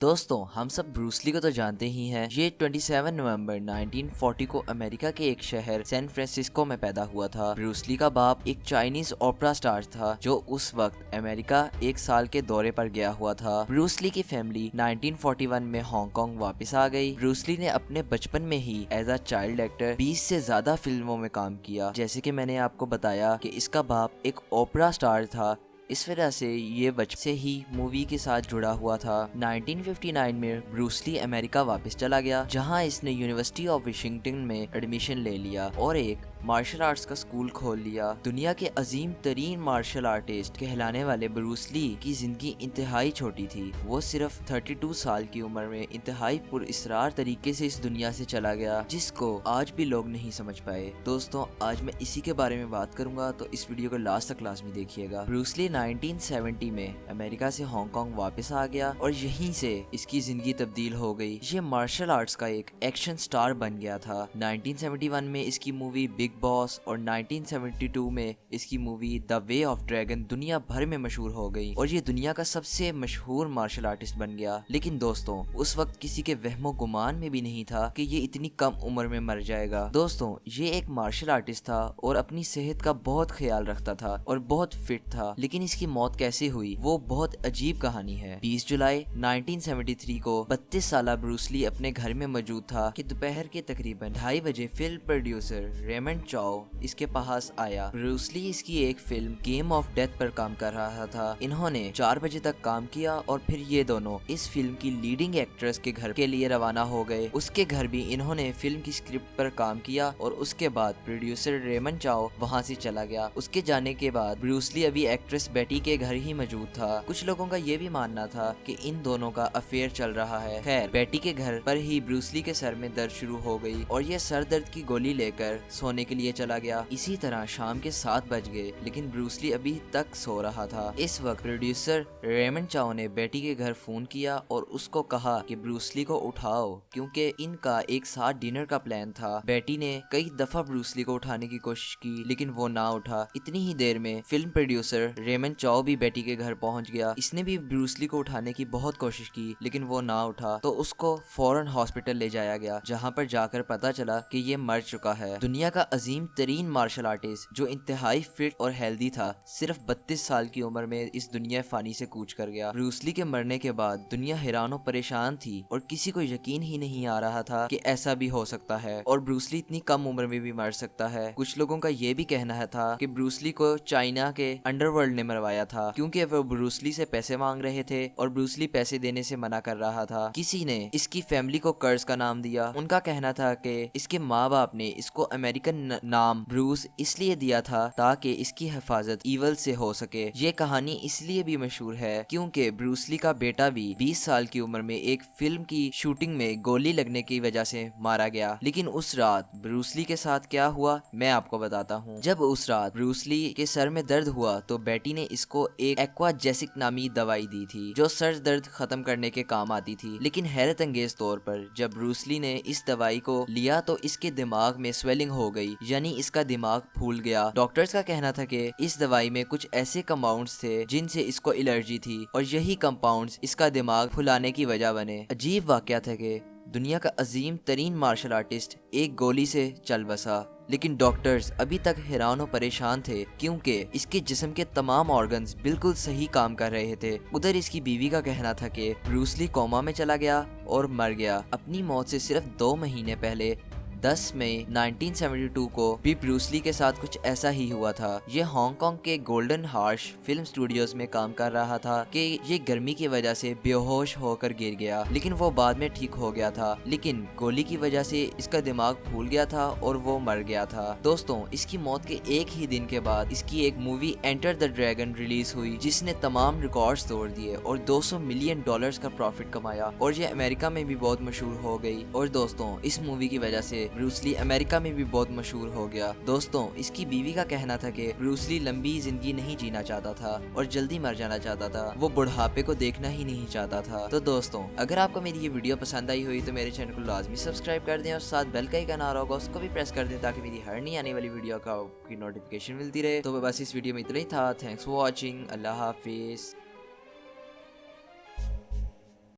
दोस्तों हम सब ब्रूस ली को तो जानते ही हैं। ये 27 नवंबर 1940 को अमेरिका के एक शहर सैन फ्रांसिस्को में पैदा हुआ था। ब्रूस ली का बाप एक चाइनीज ओपेरा स्टार था जो उस वक्त अमेरिका एक साल के दौरे पर गया हुआ था। ब्रूस ली की फैमिली 1941 में हांगकांग वापस आ गई। ब्रूस ली ने अपने बचपन में ही एज अ चाइल्ड एक्टर 20 से ज्यादा फिल्मों में काम किया। जैसे कि मैंने आपको बताया कि इसका बाप एक ओपेरा स्टार था, इस वजह से ये बचपन से ही मूवी के साथ जुड़ा हुआ था। 1959 में ब्रूस ली अमेरिका वापस चला गया, जहां इसने यूनिवर्सिटी ऑफ वाशिंगटन में एडमिशन ले लिया और एक मार्शल आर्ट्स का स्कूल खोल लिया। दुनिया के अजीम तरीन मार्शल आर्टिस्ट कहलाने वाले ब्रूस ली की जिंदगी इंतहाई छोटी थी। वो सिर्फ 32 साल की उम्र में इंतहाई पुरअसरार तरीके से इस दुनिया से चला गया, जिसको आज भी लोग नहीं समझ पाए। दोस्तों आज मैं इसी के बारे में बात करूंगा, तो इस वीडियो को लास्ट तक लाजमी देखिएगा। ब्रूस ली 1970 में अमेरिका से हांगकांग वापस आ गया और यहीं से इसकी जिंदगी तब्दील हो गई। ये मार्शल आर्ट्स का एक एक्शन स्टार बन गया था। 1971 में इसकी मूवी बिग बॉस और 1972 में इसकी movie the way of dragon दुनिया भर में मशहूर हो गई और ये दुनिया का सबसे मशहूर मार्शल आर्टिस्ट बन गया। लेकिन दोस्तों उस वक्त किसी के वहमो गुमान में भी नहीं था कि ये इतनी कम उम्र में मर जाएगा। दोस्तों ये एक मार्शल आर्टिस्ट था और अपनी सेहत का बहुत ख्याल रखता था और बहुत फिट था, लेकिन इसकी मौत कैसे हुई वो बहुत अजीब कहानी है। 20 जुलाई 1973 को 32 साला ब्रूस ली अपने घर में मौजूद था कि दोपहर के तकरीबन 2:30 बजे फिल्म प्रोड्यूसर रेमंड चाओ इसके पास आया। ब्रूस ली इसकी एक फिल्म गेम ऑफ डेथ पर काम कर रहा था। इन्होंने 4 बजे तक काम किया और फिर ये दोनों इस फिल्म की लीडिंग एक्ट्रेस के घर के लिए रवाना हो गए। उसके घर भी इन्होंने फिल्म की स्क्रिप्ट पर काम किया और उसके बाद प्रोड्यूसर रेमंड चाओ वहां से चला गया। उसके जाने के बाद ब्रूस ली अभी एक्ट्रेस बेटी के घर ही मौजूद था। कुछ लोगों का ये भी मानना था कि इन दोनों का अफेयर चल रहा है। खैर बेटी के घर पर ही ब्रूस ली के सर में दर्द शुरू हो गई और ये सर दर्द की गोली लेकर सोने के लिए चला गया। इसी तरह शाम के 7 बज गए, लेकिन ब्रूस ली अभी तक सो रहा था। इस वक्त प्रोड्यूसर रेमंड चाओ ने बेटी के घर फोन किया और उसको कहा कि ब्रूस ली को उठाओ, क्योंकि इनका एक साथ डिनर का प्लान था। बेटी ने कई दफा ब्रूस ली को उठाने की कोशिश की, लेकिन वो ना उठा। इतनी ही देर में फिल्म प्रोड्यूसर रेमंड चाओ भी बेटी के घर पहुंच गया। इसने भी ब्रूस ली को उठाने की बहुत कोशिश की, लेकिन वो ना उठा, तो उसको फौरन हॉस्पिटल ले जाया गया, जहां पर जाकर पता चला कि ये मर चुका है। दुनिया का अजीम तरीन मार्शल आर्टिस्ट जो इंतहाई फिट और हेल्दी था, सिर्फ 32 साल की उम्र में इस दुनिया फानी से कूच कर गया। ब्रूस ली के मरने के बाद दुनिया हैरान और परेशान थी और किसी को यकीन ही नहीं आ रहा था कि ऐसा भी हो सकता है और ब्रूस ली इतनी कम उम्र में भी मर सकता है। कुछ लोगों का ये भी कहना था कि ब्रूस ली को चाइना के अंडरवर्ल्ड ने मरवाया था, क्योंकि वो ब्रूस ली से पैसे मांग रहे थे और ब्रूस ली पैसे देने से मना कर रहा था। किसी ने इसकी फैमिली को कर्ज का नाम दिया। उनका कहना था कि इसके माँ बाप ने इसको अमेरिकन नाम ब्रूस इसलिए दिया था ताकि इसकी हिफाजत ईवल से हो सके। ये कहानी इसलिए भी मशहूर है क्योंकि ब्रूस ली का बेटा भी 20 साल की उम्र में एक फिल्म की शूटिंग में गोली लगने की वजह से मारा गया। लेकिन उस रात ब्रूस ली के साथ क्या हुआ मैं आपको बताता हूँ। जब उस रात ब्रूस ली के सर में दर्द हुआ तो बेटी ने इसको एक एक्वाजेसिक नामी दवाई दी थी जो सर दर्द खत्म करने के काम आती थी। लेकिन हैरत अंगेज तौर पर जब ब्रूस ली ने इस दवाई को लिया तो इसके दिमाग में स्वेलिंग हो गई, यानी इसका दिमाग फूल गया। डॉक्टर्स का कहना था कि इस दवाई में कुछ ऐसे कंपाउंड्स थे जिनसे इसको एलर्जी थी और यही कंपाउंड्स इसका दिमाग फुलाने की वजह बने। अजीब वाकया था कि दुनिया का अजीम तरीन मार्शल आर्टिस्ट एक गोली से चल बसा, लेकिन डॉक्टर्स अभी तक हैरान और परेशान थे क्योंकि इसके जिस्म के तमाम ऑर्गन्स बिल्कुल सही काम कर रहे थे। उधर इसकी बीवी का कहना था कि ब्रूस ली कोमा में चला गया और मर गया। अपनी मौत से सिर्फ 2 महीने पहले 10 मई 1972 को भी ब्रूस ली के साथ कुछ ऐसा ही हुआ था। ये हांगकांग के गोल्डन हार्श फिल्म स्टूडियोज में काम कर रहा था कि ये गर्मी की वजह से बेहोश होकर गिर गया, लेकिन वो बाद में ठीक हो गया था। लेकिन गोली की वजह से इसका दिमाग फूल गया था और वो मर गया था। दोस्तों इसकी मौत के एक ही दिन के बाद इसकी एक movie enter the dragon release हुई, जिसने तमाम रिकॉर्ड्स तोड़ दिए और $200 मिलियन का प्रॉफिट कमाया और ये अमेरिका में भी बहुत मशहूर हो गई। और दोस्तों इस मूवी की वजह से ब्रूस ली अमेरिका में भी बहुत मशहूर हो गया। दोस्तों इसकी बीवी का कहना था कि ब्रूस ली लंबी जिंदगी नहीं जीना चाहता था और जल्दी मर जाना चाहता था। वो बुढ़ापे को देखना ही नहीं चाहता था। तो दोस्तों अगर आपको मेरी ये वीडियो पसंद आई हुई तो मेरे चैनल को लाजमी सब्सक्राइब कर दें और साथ बेल का आइकन आ रहा होगा उसको भी प्रेस कर दें ताकि मेरी हर नई आने वाली वीडियो का नोटिफिकेशन मिलती रहे। तो बस इस वीडियो में इतना ही था। Thanks for watching. Allah Hafiz.